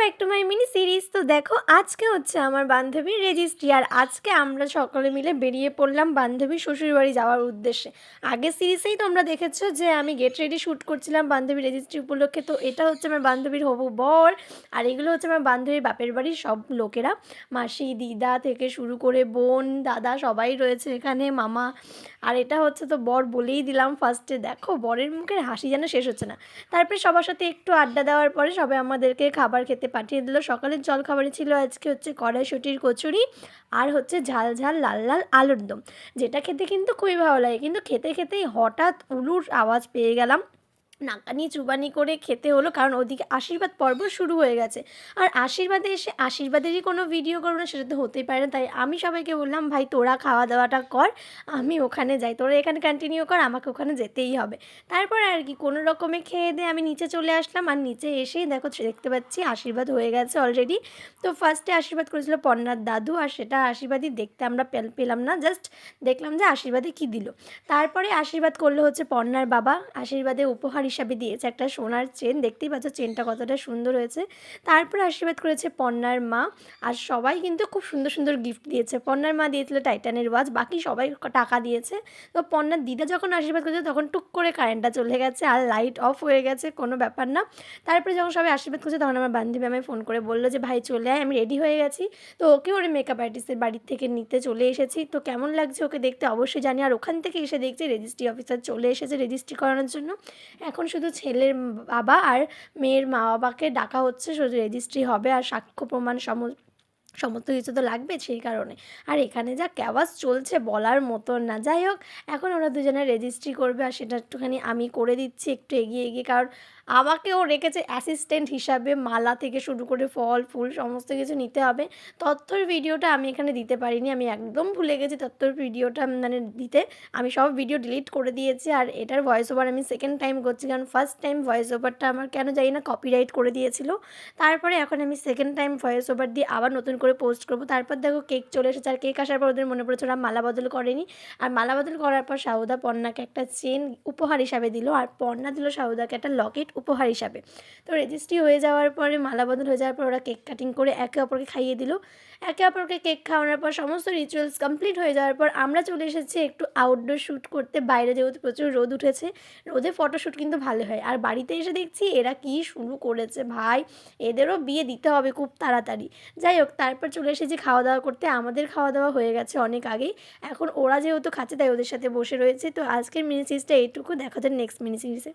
Back to my mini series. তো দেখো আজকে হচ্ছে আমার বান্ধবীর রেজিস্ট্রি, আর আজকে আমরা সকলে মিলে বেরিয়ে পড়লাম বান্ধবীর শ্বশুরবাড়ি যাওয়ার উদ্দেশ্যে। আগের সিরিজেই তোমরা দেখেছো যে আমি গেট রেডি শ্যুট করছিলাম বান্ধবীর রেজিস্ট্রি উপলক্ষে। তো এটা হচ্ছে আমার বান্ধবীর হবু বর, আর এগুলো হচ্ছে আমার বান্ধবীর বাপের বাড়ির সব লোকেরা, মাসি দিদা থেকে শুরু করে বোন দাদা সবাই রয়েছে এখানে, মামা। আর এটা হচ্ছে তো বর বলেই দিলাম ফার্স্টে, দেখো বরের মুখের হাসি যেন শেষ হচ্ছে না। তারপরে সবার সাথে একটু আড্ডা দেওয়ার পরে সবাই আমাদেরকে খাবার খেতে পাঠিয়ে দিল। সকালের জলখাবারে ছিল আজকে হচ্ছে কড়াইশুঁটির কচুরি আর হচ্ছে ঝাল ঝাল লাল লাল আলুর দম, যেটা খেতে কিন্তু খুবই ভালো লাগে। কিন্তু খেতে খেতেই হঠাৎ উলুর আওয়াজ পেয়ে গেলাম, নাকানি চুবানি করে খেতে হলো, কারণ ওদিকে আশীর্বাদ পর্ব শুরু হয়ে গেছে। আর আশীর্বাদে এসে আশীর্বাদেরই কোনো ভিডিও করবো না সেটা তো হতেই পারে না। তাই আমি সবাইকে বললাম, ভাই তোরা খাওয়া দাওয়াটা কর, আমি ওখানে যাই, তোরা এখানে কন্টিনিউ কর, আমাকে ওখানে যেতেই হবে। তারপর আর কি কোনো রকমে খেয়ে দিয়ে আমি নিচে চলে আসলাম, আর নিচে এসেই দেখো দেখতে পাচ্ছি আশীর্বাদ হয়ে গেছে অলরেডি। তো ফার্স্টে আশীর্বাদ করেছিল পর্ণার দাদু, আর সেটা আশীর্বাদই দেখতে আমরা পেলাম না, জাস্ট দেখলাম যে আশীর্বাদে কী দিল। তারপরে আশীর্বাদ করলো হচ্ছে পর্ণার বাবা, আশীর্বাদে উপহার হিসাবে দিয়েছে একটা সোনার চেন, দেখতেই পাচ্ছ চেনটা কতটা সুন্দর হয়েছে। তারপরে আশীর্বাদ করেছে পর্ণার মা, আর সবাই কিন্তু খুব সুন্দর সুন্দর গিফট দিয়েছে। পর্ণার মা দিয়েছিল টাইটানের ওয়াচ, বাকি সবাই টাকা দিয়েছে। তো পর্ণার দিদা যখন আশীর্বাদ করেছে তখন টুক করে কারেন্টটা চলে গেছে আর লাইট অফ হয়ে গেছে, কোনো ব্যাপার না। তারপরে যখন সবাই আশীর্বাদ করছে তখন আমার বান্ধবী আমায় ফোন করে বললো যে ভাই চলে আয়, আমি রেডি হয়ে গেছি। তো ওকে ওর মেকআপ আর্টিস্টের বাড়ির থেকে নিতে চলে এসেছি। তো কেমন লাগছে ওকে দেখতে অবশ্যই জানি। আর ওখান থেকে এসে দেখছি রেজিস্ট্রি অফিসার চলে এসেছে রেজিস্ট্রি করানোর জন্য। এখন শুধু ছেলের বাবা আর মেয়ের মা বাবাকে ডাকা হচ্ছে, শুধু রেজিস্ট্রি হবে আর সাক্ষ্য প্রমাণ সমস্ত কিছু তো লাগবে সেই কারণে। আর এখানে যা ক্যাওয়াজ চলছে বলার মতন না। যাই হোক, এখন ওরা দুজনে রেজিস্ট্রি করবে, আর সেটা একটুখানি আমি করে দিচ্ছি একটু এগিয়ে এগিয়ে, কারণ আমাকেও রেখেছে অ্যাসিস্ট্যান্ট হিসাবে, মালা থেকে শুরু করে ফল ফুল সমস্ত কিছু নিতে হবে। তথ্যর ভিডিওটা আমি এখানে দিতে পারিনি, আমি একদম ভুলে গেছি তথ্যর ভিডিওটা মানে দিতে। আমি সব ভিডিও ডিলিট করে দিয়েছি, আর এটার ভয়েস ওভার আমি সেকেন্ড টাইম করছি, কারণ ফার্স্ট টাইম ভয়েস ওভারটা আমার কেন জানি না কপিরাইট করে দিয়েছিল। তারপরে এখন আমি সেকেন্ড টাইম ভয়েস ওভার দিয়ে আবার নতুন করে পোস্ট করবো। তারপর দেখো কেক চলে এসেছে, আর কেক আসার পর ওদের মনে পড়েছে ওরা মালা বদল করেনি। আর মালা বদল করার পর শাহুদা পর্ণাকে একটা চেন উপহার হিসাবে দিল, আর পর্ণা দিল শাহুদাকে একটা লকেট উপহার হিসাবে। তো রেজিস্ট্রি হয়ে যাওয়ার পরে মালা বদল হয়ে যাওয়ার পর ওরা কেক কাটিং করে একে অপরকে খাইয়ে দিল। একে অপরকে কেক খাওয়ানোর পর সমস্ত রিচুয়ালস কমপ্লিট হয়ে যাওয়ার পর আমরা চলে এসেছি একটু আউটডোর শ্যুট করতে। বাইরে যেহেতু প্রচুর রোদ উঠেছে, রোদে ফটোশ্যুট কিন্তু ভালো হয়। আর বাড়িতে এসে দেখছি এরা কি শুরু করেছে ভাই, এদেরও বিয়ে দিতে হবে খুব তাড়াতাড়ি। যাই হোক, তারপর চলে এসেছি খাওয়া দাওয়া করতে। আমাদের খাওয়া দাওয়া হয়ে গেছে অনেক আগেই, এখন ওরা যেহেতু খাচ্ছে তাই ওদের সাথে বসে রয়েছে। তো আজকের মিনি সিরিজটা এইটুকু, দেখা যায় নেক্সট মিনি সিরিজে।